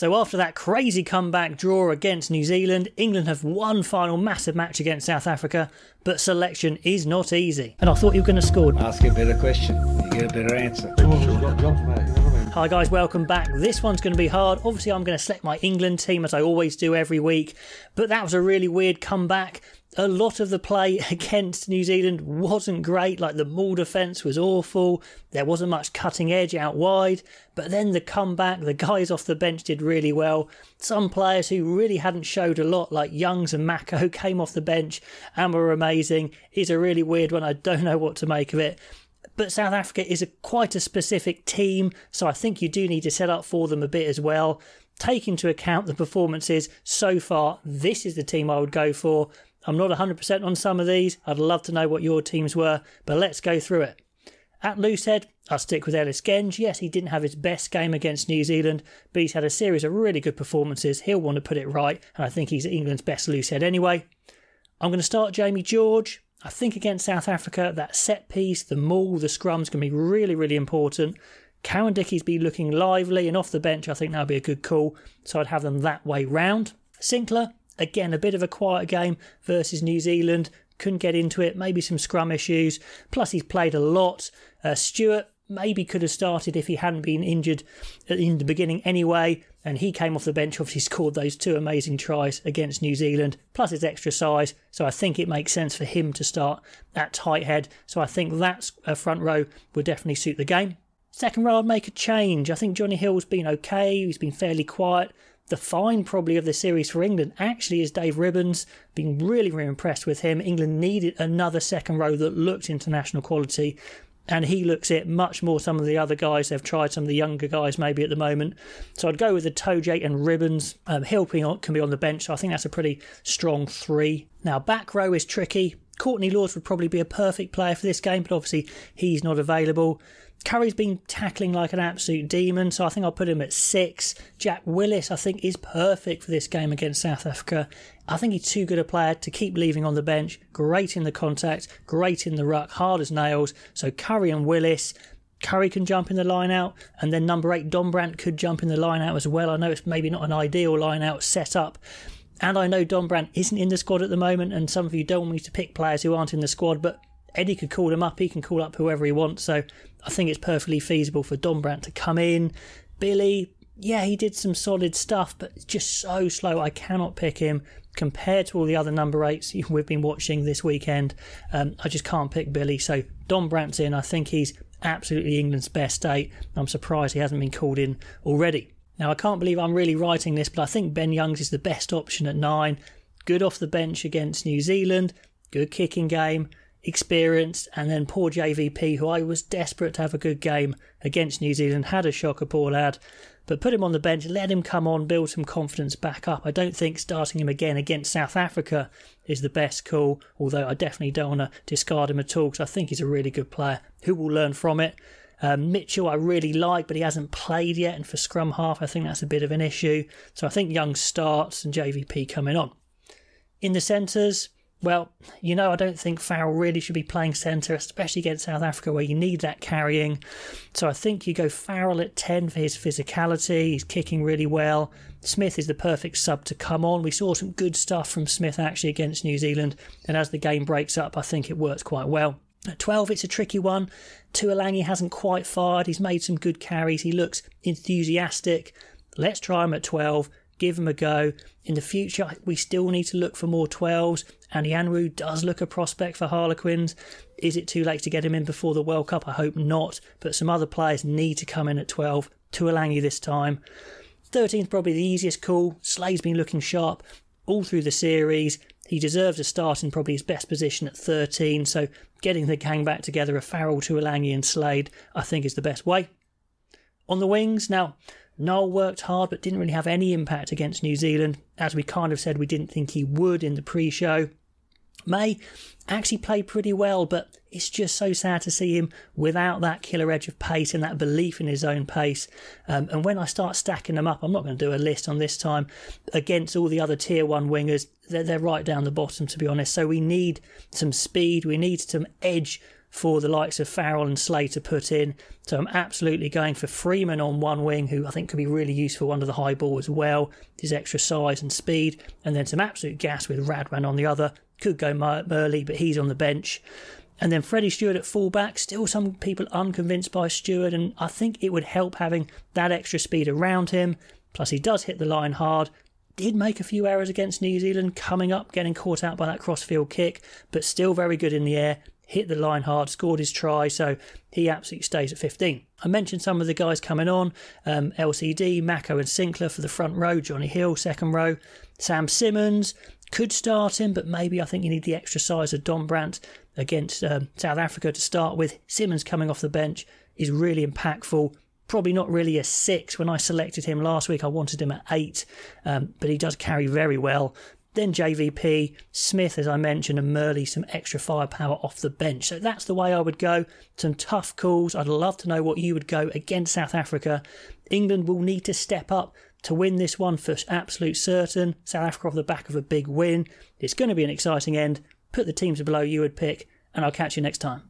So after that crazy comeback draw against New Zealand, England have one final massive match against South Africa, but selection is not easy. And I thought you were going to score. Ask a better question, you get a better answer. Hi guys, welcome back. This one's going to be hard. Obviously I'm going to select my England team as I always do every week, but that was a really weird comeback. A lot of the play against New Zealand wasn't great, like the maul defence was awful, there wasn't much cutting edge out wide, but then the comeback, the guys off the bench did really well. Some players who really hadn't showed a lot, like Youngs and Mako, came off the bench and were amazing. It's a really weird one, I don't know what to make of it. But South Africa is quite a specific team, so I think you do need to set up for them a bit as well. Take into account the performances so far, this is the team I would go for. I'm not 100% on some of these. I'd love to know what your teams were, but let's go through it. At loosehead, I'll stick with Ellis Genge. Yes, he didn't have his best game against New Zealand, but he's had a series of really good performances. He'll want to put it right, and I think he's England's best loosehead anyway. I'm going to start Jamie George. I think against South Africa, that set piece, the maul, the scrum's going to be really, really important. Cowan Dickey's be looking lively, and off the bench, I think that'll be a good call, so I'd have them that way round. Sinclair, again, a bit of a quiet game versus New Zealand. Couldn't get into it. Maybe some scrum issues. Plus, he's played a lot. Stewart maybe could have started if he hadn't been injured in the beginning anyway. And he came off the bench, obviously scored those two amazing tries against New Zealand. Plus his extra size. So I think it makes sense for him to start at tight head. So I think that front row would definitely suit the game. Second row, I'd make a change. I think Johnny Hill's been okay. He's been fairly quiet. The find probably of the series for England actually is Dave Ribbans. Been really, really impressed with him. England needed another second row that looked international quality, and he looks it much more some of the other guys. They've tried some of the younger guys maybe at the moment. So I'd go with the Toje and Ribbans. Hill can be on the bench, so I think that's a pretty strong three. Now back row is tricky. Courtney Lawes would probably be a perfect player for this game, but obviously he's not available. Curry's been tackling like an absolute demon, so I think I'll put him at 6. Jack Willis, I think, is perfect for this game against South Africa. I think he's too good a player to keep leaving on the bench. Great in the contact, great in the ruck, hard as nails. So Curry and Willis. Curry can jump in the line out, and then number 8, Dombrandt, could jump in the line out as well. I know it's maybe not an ideal line out set up. And I know Dombrandt isn't in the squad at the moment, and some of you don't want me to pick players who aren't in the squad, but Eddie could call him up, he can call up whoever he wants, so I think it's perfectly feasible for Dombrandt to come in. Billy, yeah, he did some solid stuff, but it's just so slow, I cannot pick him. Compared to all the other number 8s we've been watching this weekend, I just can't pick Billy, so Dombrandt's in. I think he's absolutely England's best 8. I'm surprised he hasn't been called in already. Now, I can't believe I'm really writing this, but I think Ben Youngs is the best option at 9. Good off the bench against New Zealand, good kicking game, experienced, and then poor JVP, who I was desperate to have a good game against New Zealand, had a shocker, poor lad, but put him on the bench, let him come on, build some confidence back up. I don't think starting him again against South Africa is the best call, although I definitely don't want to discard him at all, because I think he's a really good player who will learn from it. Mitchell I really like, but he hasn't played yet, and for scrum half I think that's a bit of an issue, so I think Young starts and JVP coming on. In the centres, well, you know, I don't think Farrell really should be playing centre, especially against South Africa where you need that carrying. So I think you go Farrell at 10 for his physicality. He's kicking really well. Smith is the perfect sub to come on. We saw some good stuff from Smith actually against New Zealand, and as the game breaks up, I think it works quite well. At 12, it's a tricky one. Tuolangi hasn't quite fired. He's made some good carries. He looks enthusiastic. Let's try him at 12. Give him a go. In the future, we still need to look for more 12s. And Yanwu does look a prospect for Harlequins. Is it too late to get him in before the World Cup? I hope not. But some other players need to come in at 12. Tuolangi this time. 13th probably the easiest call. Slade's been looking sharp all through the series. He deserves a start in probably his best position at 13. So getting the gang back together of Farrell, Tuolangi and Slade, I think is the best way. On the wings, now, Noel worked hard but didn't really have any impact against New Zealand, as we kind of said we didn't think he would in the pre-show. May actually played pretty well, but it's just so sad to see him without that killer edge of pace and that belief in his own pace. And when I start stacking them up, I'm not going to do a list on this time, against all the other tier 1 wingers, they're right down the bottom, to be honest. So we need some speed, we need some edge for the likes of Farrell and Slay to put in. So I'm absolutely going for Freeman on one wing, who I think could be really useful under the high ball as well, his extra size and speed, and then some absolute gas with Radwan on the other. Could go Murley, but he's on the bench. And then Freddie Stewart at fullback. Still some people unconvinced by Stewart, and I think it would help having that extra speed around him. Plus he does hit the line hard. Did make a few errors against New Zealand coming up, getting caught out by that crossfield kick, but still very good in the air. Hit the line hard, scored his try, so he absolutely stays at 15. I mentioned some of the guys coming on. LCD, Mako and Sinclair for the front row. Johnny Hill, second row. Sam Simmons, could start him, but maybe I think you need the extra size of Don Brandt against South Africa to start with. Simmons coming off the bench is really impactful. Probably not really a 6. When I selected him last week, I wanted him at 8, but he does carry very well. Then JVP, Smith, as I mentioned, and Murley, some extra firepower off the bench. So that's the way I would go. Some tough calls. I'd love to know what you would go against South Africa. England will need to step up to win this one for absolute certain. South Africa off the back of a big win. It's going to be an exciting end. Put the teams below you would pick, and I'll catch you next time.